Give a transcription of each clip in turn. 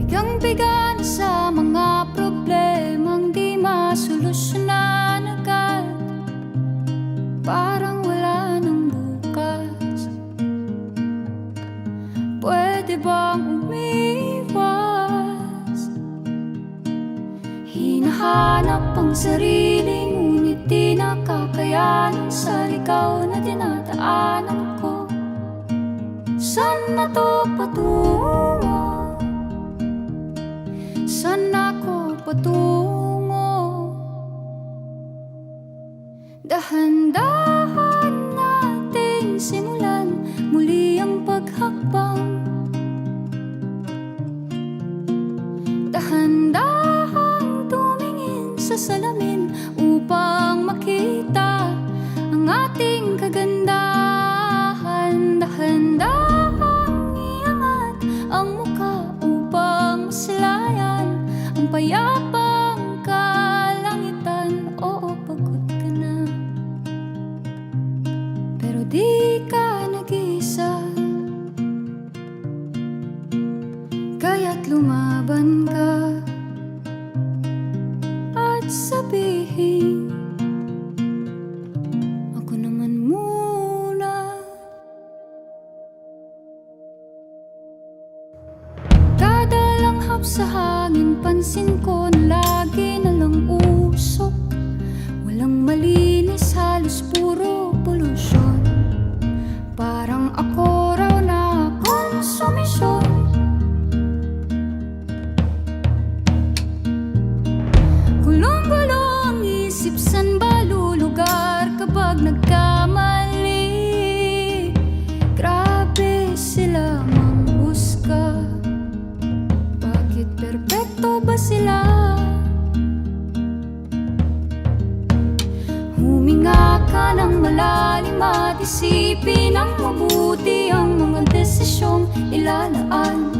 Bigang-biga na sa mga problemang di masolusyonan agad. Parang wala nang bukas. Pwede bang umiwas? Hinahanap ang sarili, ngunit di nakakayanan sa ligaw na dinadaanan ko. Saan na to patungo? Saan ako patungo? Dahan-dahan nating simulan muli ang paghakbang. Dahan-dahang tumingin sa salamin upang makita ang ating kagandahan. Dahan-dahang iangat ang mukha upang maslayan ang payapang kalangitan. Oo, pagod ka na, pero di ka nag-iisa. Kaya't lumaban ka at sabihin, ako naman muna. Kada langhap sa hangin, pansin ko na lagi na lang usok. Walang malinis, halos puro polusyon. Parang ako raw na konsumisyon. Gulong-gulo ang isip, san ba lulugar kapag nagkamali? Grabe sila manghusga. Bakit perpekto ba sila? Huminga ka ng malalim at isipin ng mabuti ang mga desisyong ilalaan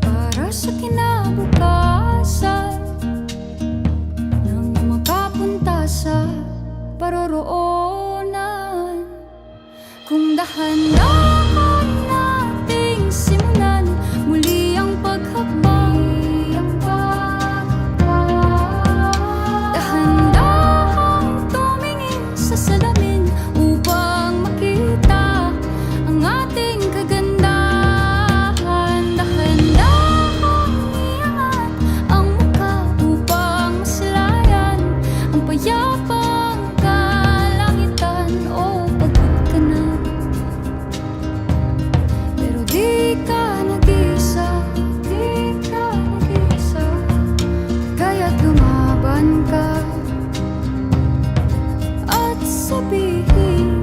para sa kinabukasan, nang makapunta sa paroroonan. Kung dahan-dahan nating simulan muli ang paghakbang. Dahan-dahang tumingin sa salamin upang makita ang ating kagandahan. Dahan-dahang iangat ang mukha upang maslayan ang payapang kalangitan. Oh, pagod ka na, pero di ka nag-iisa. Di ka nag-iisa. Kaya't lumaban ka at sabihin,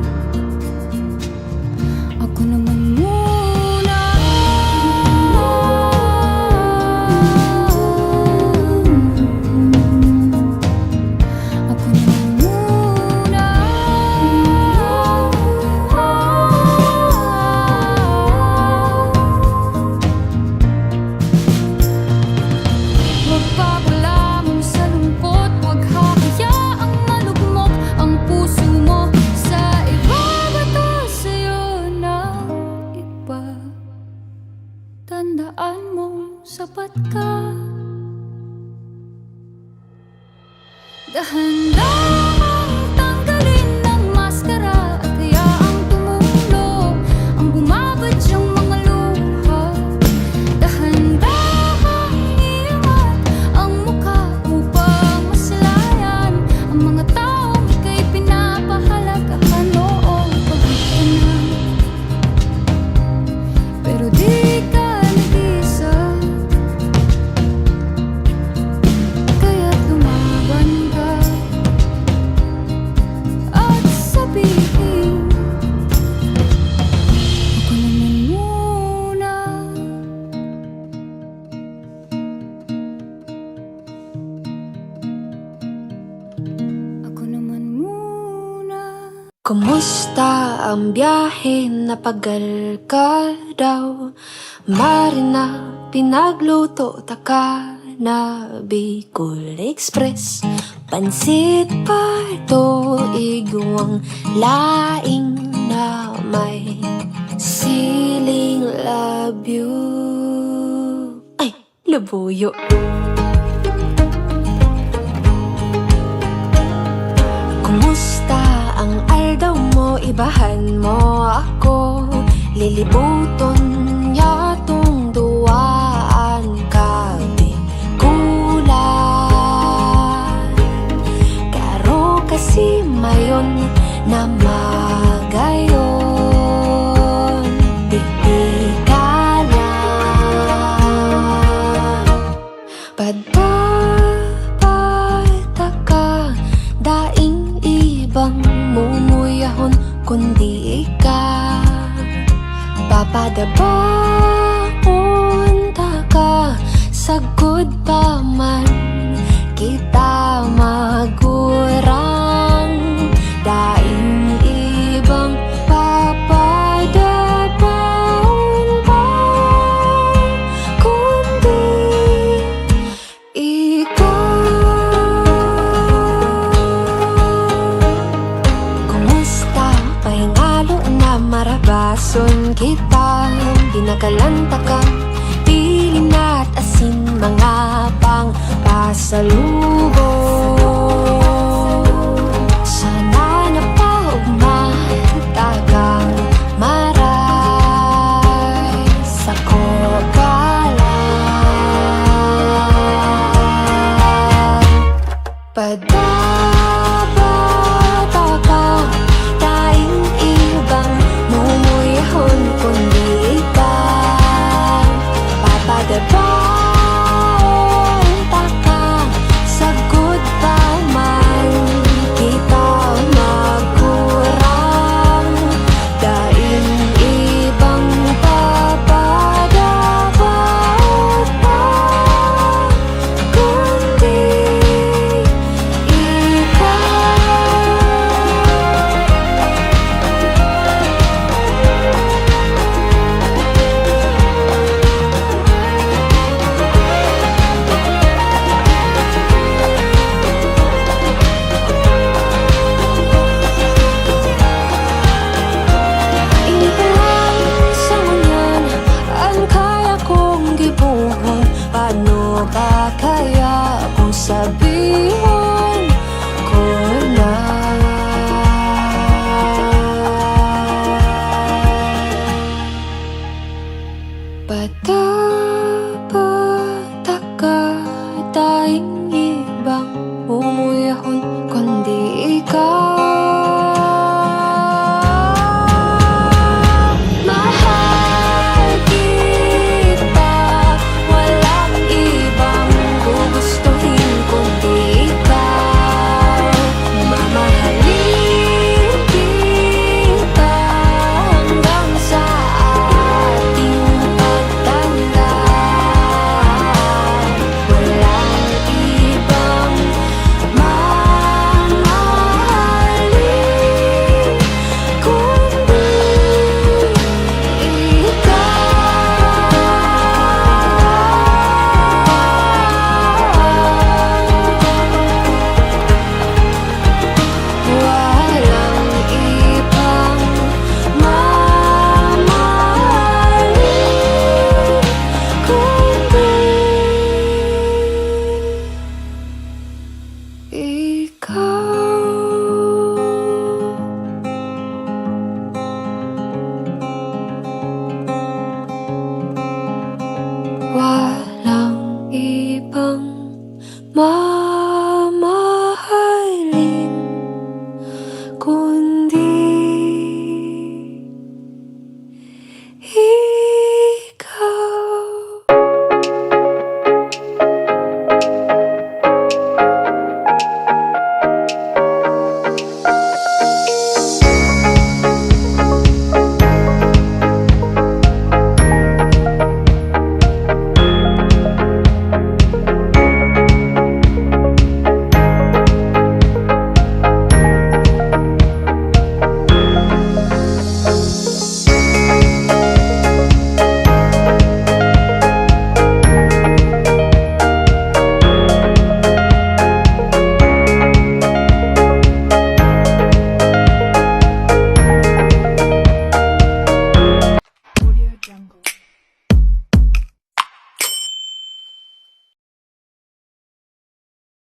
ako naman muna. Ako naman muna. Huwag papalamon sa lungkot, huwag hahayaang malugmok ang puso mo sa iba. Bato sa'yo ng iba. Tandaan mong sapat ka. Dahan-dahang tanggalin ng maskara at hayaang tumulo ang bumabadyang mga luha. Dahan-dahang iangat ang mukha upang maslayan ang mga taong ika'y pinapahalagahan. Oo, pagod ka na, pero di ka nag-iisa. Kaya't lumaban ka at sabihin, ako naman muna. Ako naman muna. Kumusta ang biyahe? Napagal ka daw. Marina, pinagluto taka na Bicol Express. Pansit parto, iguang laing na may siling love you. Ay, labuyo. Kumusta ang aldaw mo? Ibahan mo ako. Lilibuton yatong duwaan kabi kulan. Karo kasi mayon na magayon. Titikalan. Padbabata ka, daing ibang mumuyahon kundi ikaw. Papadabaon ta ka, sagod pa man kita magurang. Daing ibang papadabaon pa kundi ikaw. Kumusta? Pahingalo na marabason kita. Binakalanta ka, piling at asin, mga pang pasalubong. Sana na paugmatagang maray sa kogalan. Padabata ka, daing ibang mumuyahon kundi ikaw. Papadabaon ta ka, sagod pa man kita magkurang. Daing ibang papadabaon pa kundi ilang sa ngunyan ang kaya kong gibuhon. Paano ba